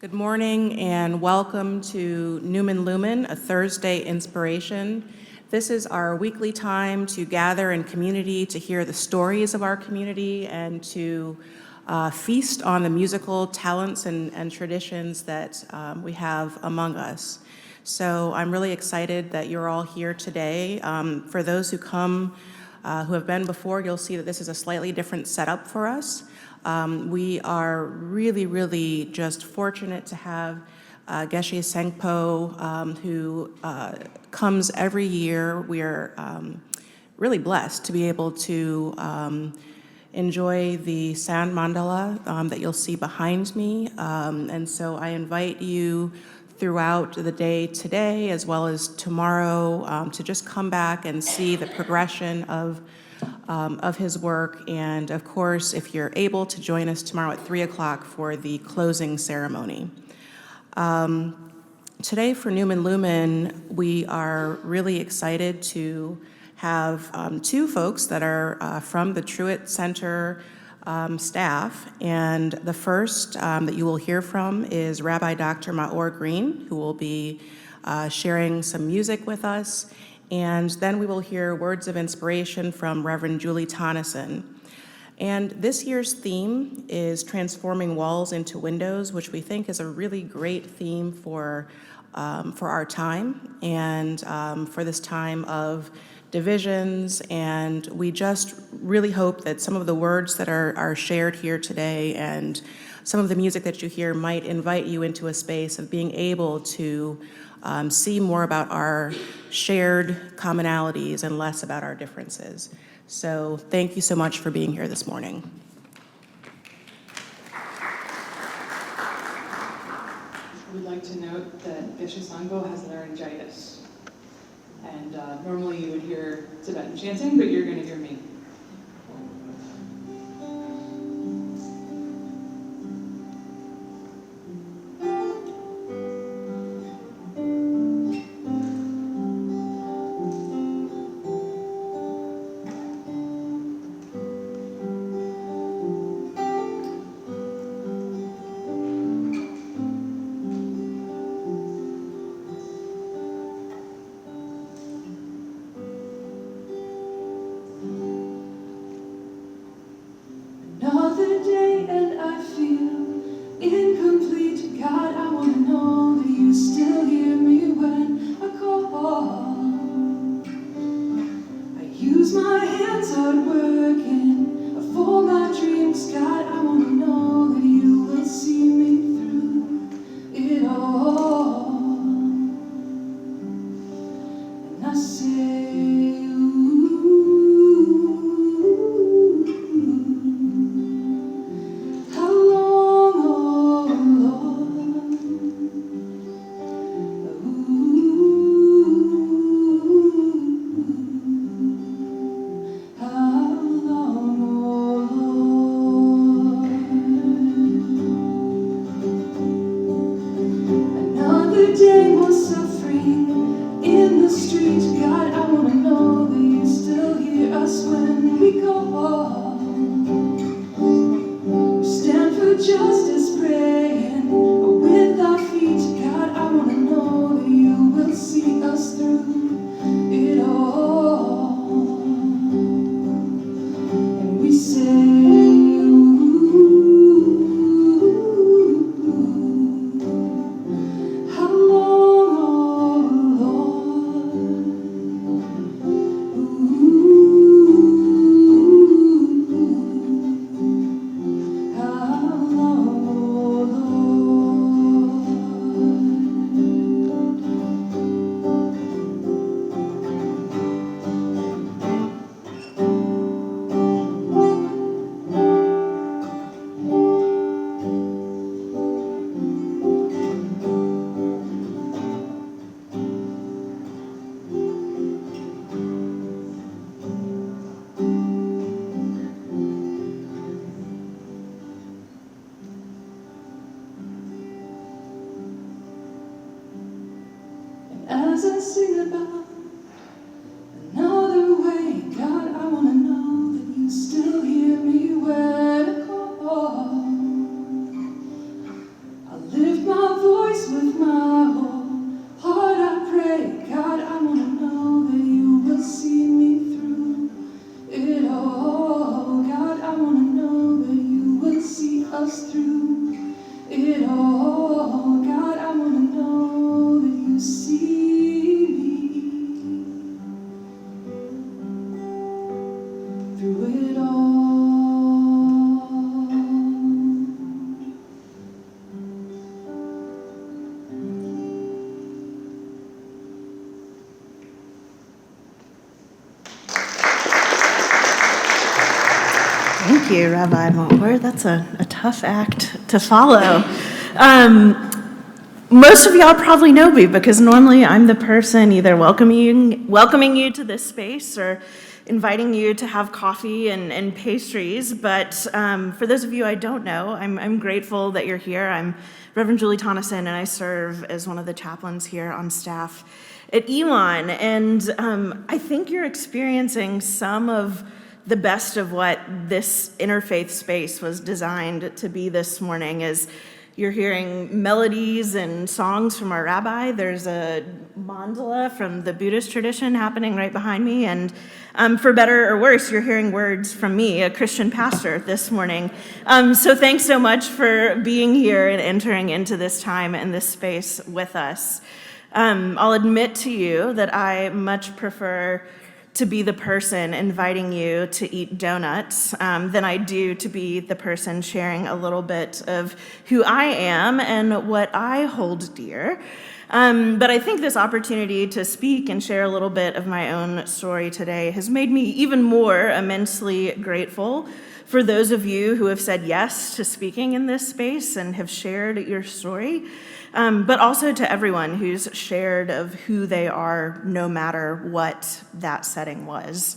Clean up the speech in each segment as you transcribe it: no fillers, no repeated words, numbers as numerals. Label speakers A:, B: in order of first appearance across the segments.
A: Good morning and welcome to Newman Lumen, a Thursday inspiration. This is our weekly time to gather in community, to hear the stories of our community, and to feast on the musical talents and traditions that we have among us. So I'm really excited that you're all here today. For those who come, who have been before, you'll see that this is a slightly different setup for us. We are really just fortunate to have Geshe Sengpo, who comes every year. We are really blessed to be able to enjoy the sound mandala that you'll see behind me. And so I invite you throughout the day today as well as tomorrow to just come back and see the progression of his work, and of course, if you're able to join us tomorrow at 3 o'clock for the closing ceremony. Today for Newman Lumen, we are really excited to have two folks that are from the Truett Center staff, and the first that you will hear from is Rabbi Dr. Maor Greene, who will be sharing some music with us. And then we will hear words of inspiration from Reverend Julie Tonnesen. And this year's theme is transforming walls into windows, which we think is a really great theme for our time and for this time of divisions. And we just really hope that some of the words that are shared here today and some of the music that you hear might invite you into a space of being able to see more about our shared commonalities and less about our differences. So thank you so much for being here this morning.
B: We'd like to note that Geshe Sangpo has laryngitis. And normally you would hear Tibetan chanting, but you're going to hear me.
C: Another day and I feel incomplete. God, I want to know that you still hear me when I call. I use my hands hard working for my dreams. God, I want to know that you will see me through it all. And I say, justice praying with our feet. God, I want to know that you will see us through it all. And we say, how long, oh Lord? How long, oh as I sing about another way, God, I want to know that you still hear me when I call. I lift my
D: Thank you, Rabbi Maor. That's a tough act to follow. Most of y'all probably know me because normally I'm the person either welcoming you to this space or inviting you to have coffee and pastries. But for those of you I don't know, I'm grateful that you're here. I'm Reverend Julie Tonnesen, and I serve as one of the chaplains here on staff at Elon. And I think you're experiencing some of the best of what this interfaith space was designed to be this morning. As you're hearing melodies and songs from our rabbi. There's a mandala from the Buddhist tradition happening right behind me. And for better or worse, you're hearing words from me, a Christian pastor, this morning. So thanks so much for being here and entering into this time and this space with us. I'll admit to you that I much prefer to be the person inviting you to eat donuts than I do to be the person sharing a little bit of who I am and what I hold dear. But I think this opportunity to speak and share a little bit of my own story today has made me even more immensely grateful for those of you who have said yes to speaking in this space and have shared your story. But also to everyone who's shared of who they are, no matter what that setting was.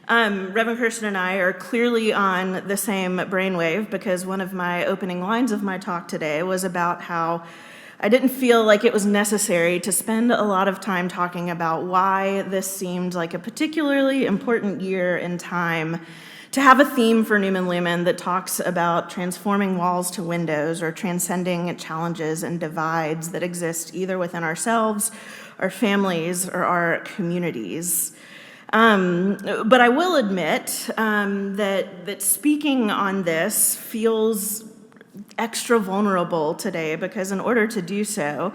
D: Reverend Kirsten and I are clearly on the same brainwave because one of my opening lines of my talk today was about how I didn't feel like it was necessary to spend a lot of time talking about why this seemed like a particularly important year in time to have a theme for Newman Lumen that talks about transforming walls to windows or transcending challenges and divides that exist either within ourselves, our families, or our communities. But I will admit that speaking on this feels extra vulnerable today because in order to do so,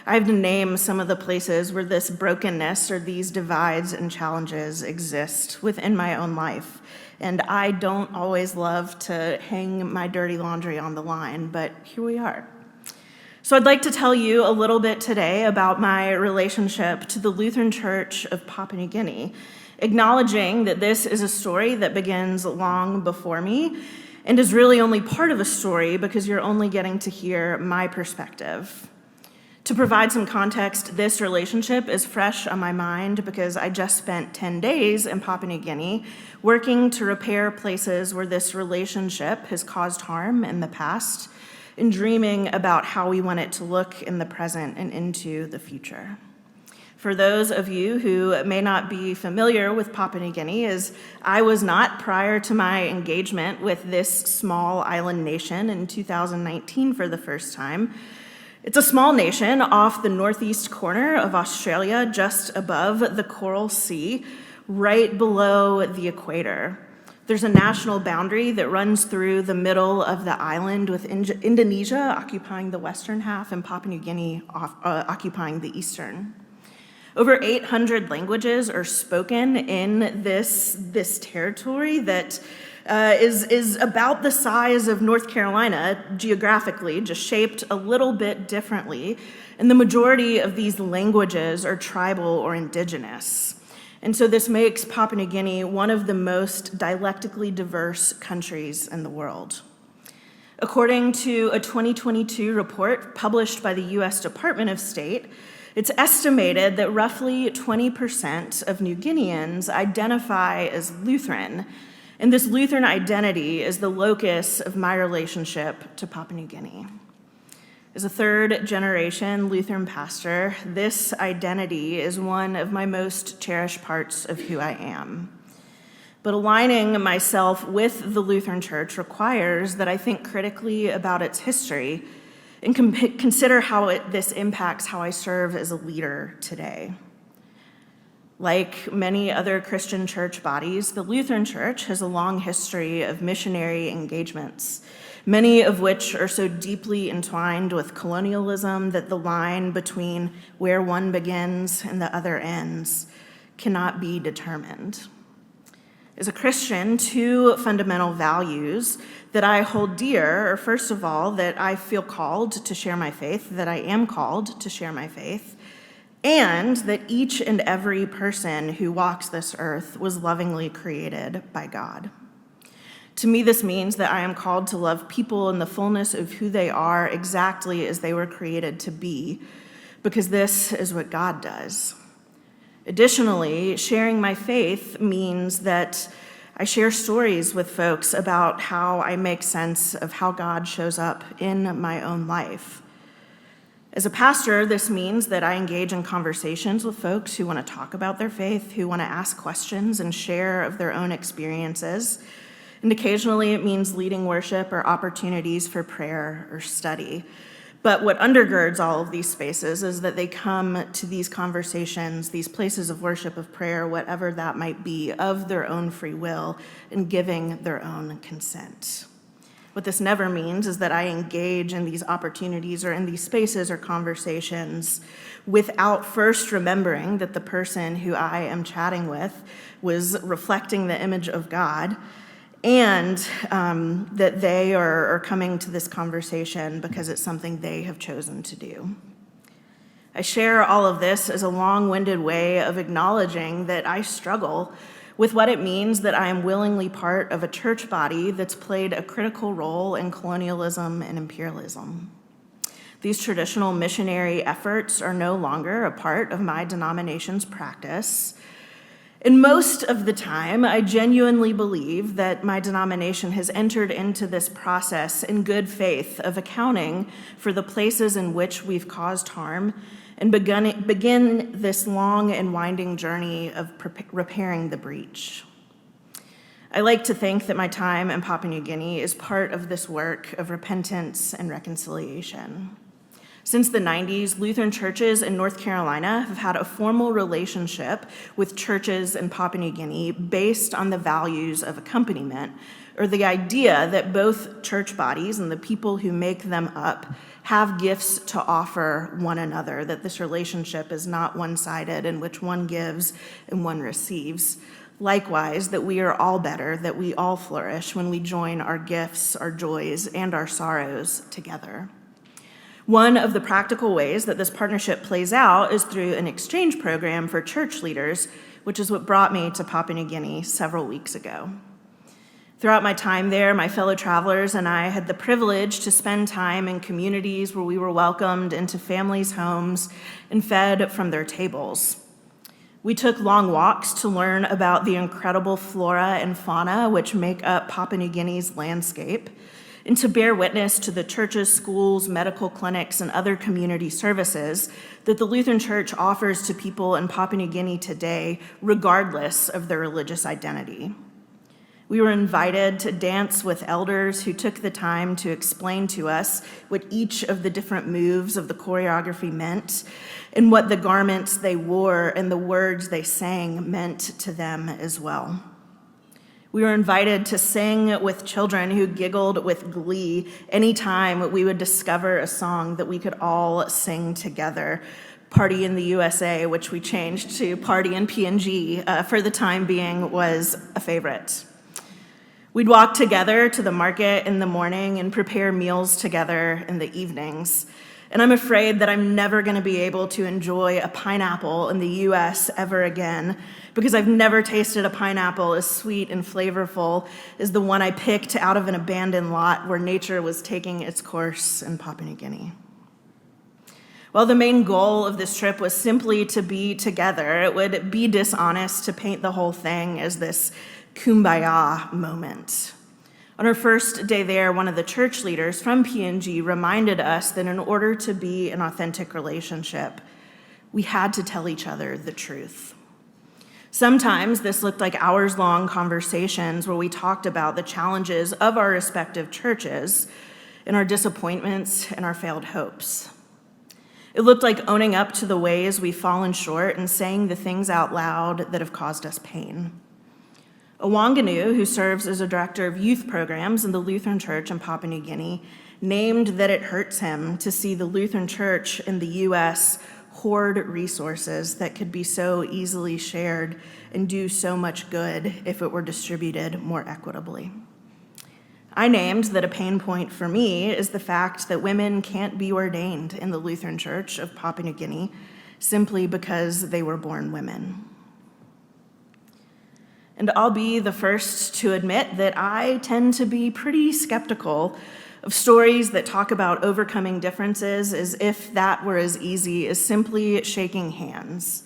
D: I have to name some of the places where this brokenness or these divides and challenges exist within my own life. And I don't always love to hang my dirty laundry on the line, but here we are. So I'd like to tell you a little bit today about my relationship to the Lutheran Church of Papua New Guinea, acknowledging that this is a story that begins long before me and is really only part of a story because you're only getting to hear my perspective. To provide some context, this relationship is fresh on my mind because I just spent 10 days in Papua New Guinea working to repair places where this relationship has caused harm in the past and dreaming about how we want it to look in the present and into the future. For those of you who may not be familiar with Papua New Guinea, as I was not prior to my engagement with this small island nation in 2019 for the first time, it's a small nation off the northeast corner of Australia, just above the Coral Sea, right below the equator. There's a national boundary that runs through the middle of the island, with Indonesia occupying the western half and Papua New Guinea occupying the eastern. Over 800 languages are spoken in this territory that is about the size of North Carolina geographically, just shaped a little bit differently. And the majority of these languages are tribal or indigenous. And so this makes Papua New Guinea one of the most dialectically diverse countries in the world. According to a 2022 report published by the US Department of State, it's estimated that roughly 20% of New Guineans identify as Lutheran, and this Lutheran identity is the locus of my relationship to Papua New Guinea. As a third-generation Lutheran pastor, this identity is one of my most cherished parts of who I am. But aligning myself with the Lutheran Church requires that I think critically about its history and consider how this impacts how I serve as a leader today. Like many other Christian church bodies, the Lutheran Church has a long history of missionary engagements, many of which are so deeply entwined with colonialism that the line between where one begins and the other ends cannot be determined. As a Christian, two fundamental values that I hold dear are, first of all, that I feel called to share my faith, that I am called to share my faith, and that each and every person who walks this earth was lovingly created by God. To me, this means that I am called to love people in the fullness of who they are exactly as they were created to be, because this is what God does. Additionally, sharing my faith means that I share stories with folks about how I make sense of how God shows up in my own life. As a pastor, this means that I engage in conversations with folks who want to talk about their faith, who want to ask questions and share of their own experiences. And occasionally it means leading worship or opportunities for prayer or study. But what undergirds all of these spaces is that they come to these conversations, these places of worship, of prayer, whatever that might be, of their own free will and giving their own consent. What this never means is that I engage in these opportunities or in these spaces or conversations without first remembering that the person who I am chatting with was reflecting the image of God, and that they are coming to this conversation because it's something they have chosen to do. I share all of this as a long-winded way of acknowledging that I struggle with what it means that I am willingly part of a church body that's played a critical role in colonialism and imperialism. These traditional missionary efforts are no longer a part of my denomination's practice. And most of the time, I genuinely believe that my denomination has entered into this process in good faith of accounting for the places in which we've caused harm and begin this long and winding journey of repairing the breach. I like to think that my time in Papua New Guinea is part of this work of repentance and reconciliation. Since the 90s, Lutheran churches in North Carolina have had a formal relationship with churches in Papua New Guinea based on the values of accompaniment, or the idea that both church bodies and the people who make them up have gifts to offer one another, that this relationship is not one-sided in which one gives and one receives. Likewise, that we are all better, that we all flourish when we join our gifts, our joys, and our sorrows together. One of the practical ways that this partnership plays out is through an exchange program for church leaders, which is what brought me to Papua New Guinea several weeks ago. Throughout my time there, my fellow travelers and I had the privilege to spend time in communities where we were welcomed into families' homes and fed from their tables. We took long walks to learn about the incredible flora and fauna which make up Papua New Guinea's landscape, and to bear witness to the churches, schools, medical clinics, and other community services that the Lutheran Church offers to people in Papua New Guinea today, regardless of their religious identity. We were invited to dance with elders who took the time to explain to us what each of the different moves of the choreography meant, and what the garments they wore and the words they sang meant to them as well. We were invited to sing with children who giggled with glee anytime we would discover a song that we could all sing together. Party in the USA, which we changed to Party in PNG for the time being, was a favorite. We'd walk together to the market in the morning and prepare meals together in the evenings. And I'm afraid that I'm never going to be able to enjoy a pineapple in the US ever again, because I've never tasted a pineapple as sweet and flavorful as the one I picked out of an abandoned lot where nature was taking its course in Papua New Guinea. While the main goal of this trip was simply to be together, it would be dishonest to paint the whole thing as this kumbaya moment. On our first day there, one of the church leaders from PNG reminded us that in order to be an authentic relationship, we had to tell each other the truth. Sometimes this looked like hours-long conversations where we talked about the challenges of our respective churches and our disappointments and our failed hopes. It looked like owning up to the ways we've fallen short and saying the things out loud that have caused us pain. Owanganu, who serves as a director of youth programs in the Lutheran Church in Papua New Guinea, named that it hurts him to see the Lutheran Church in the U.S. hoard resources that could be so easily shared and do so much good if it were distributed more equitably. I named that a pain point for me is the fact that women can't be ordained in the Lutheran Church of Papua New Guinea simply because they were born women. And I'll be the first to admit that I tend to be pretty skeptical of stories that talk about overcoming differences as if that were as easy as simply shaking hands.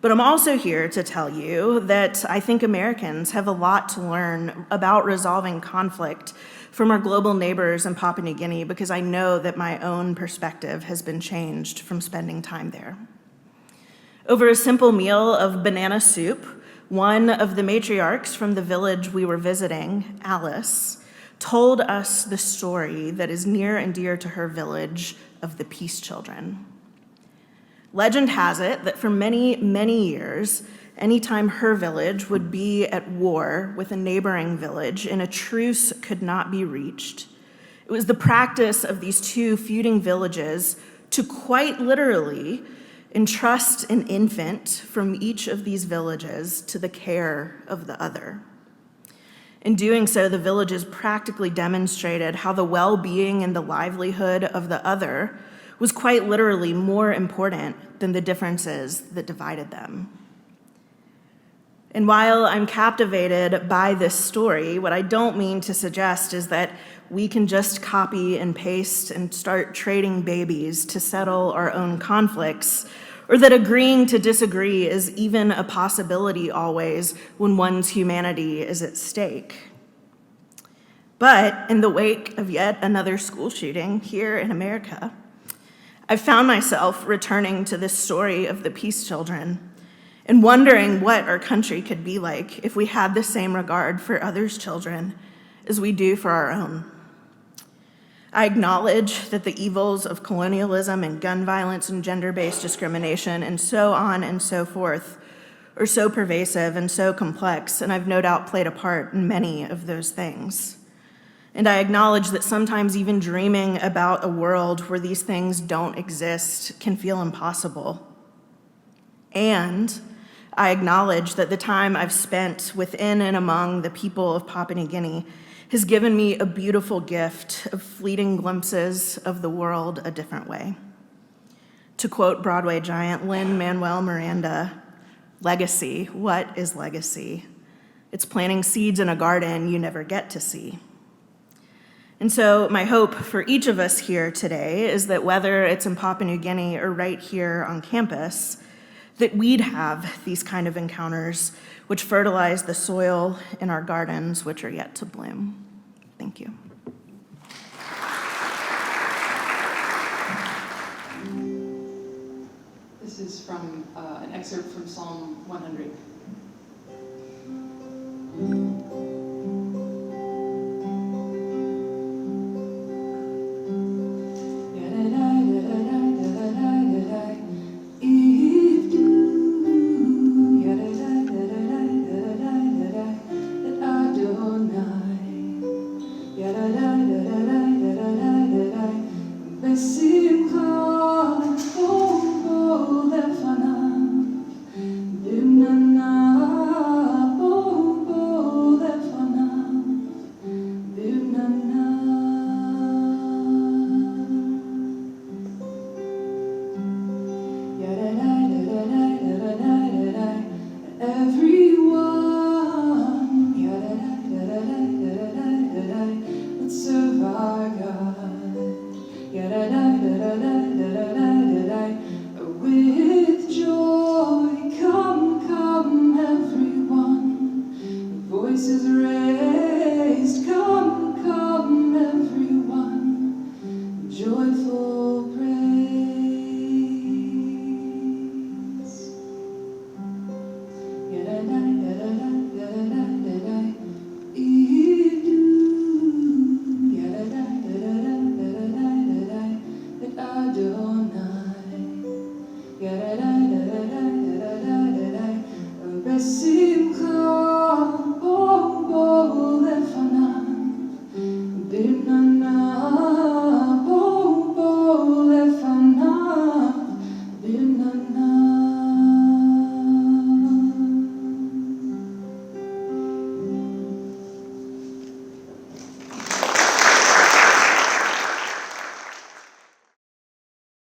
D: But I'm also here to tell you that I think Americans have a lot to learn about resolving conflict from our global neighbors in Papua New Guinea, because I know that my own perspective has been changed from spending time there. Over a simple meal of banana soup, one of the matriarchs from the village we were visiting, Alice, told us the story that is near and dear to her village of the Peace Children. Legend has it that for many, many years, anytime her village would be at war with a neighboring village and a truce could not be reached, it was the practice of these two feuding villages to quite literally entrust an infant from each of these villages to the care of the other. In doing so, the villages practically demonstrated how the well-being and the livelihood of the other was quite literally more important than the differences that divided them. And while I'm captivated by this story, what I don't mean to suggest is that we can just copy and paste and start trading babies to settle our own conflicts, or that agreeing to disagree is even a possibility always when one's humanity is at stake. But in the wake of yet another school shooting here in America, I've found myself returning to this story of the Peace Children and wondering what our country could be like if we had the same regard for others' children as we do for our own. I acknowledge that the evils of colonialism and gun violence and gender-based discrimination and so on and so forth are so pervasive and so complex, and I've no doubt played a part in many of those things. And I acknowledge that sometimes even dreaming about a world where these things don't exist can feel impossible. And I acknowledge that the time I've spent within and among the people of Papua New Guinea has given me a beautiful gift of fleeting glimpses of the world a different way. To quote Broadway giant Lin-Manuel Miranda, legacy, what is legacy? It's planting seeds in a garden you never get to see. And so my hope for each of us here today is that whether it's in Papua New Guinea or right here on campus, that we'd have these kind of encounters which fertilize the soil in our gardens which are yet to bloom. Thank you.
B: This is from an excerpt from Psalm 100.
C: Besimcha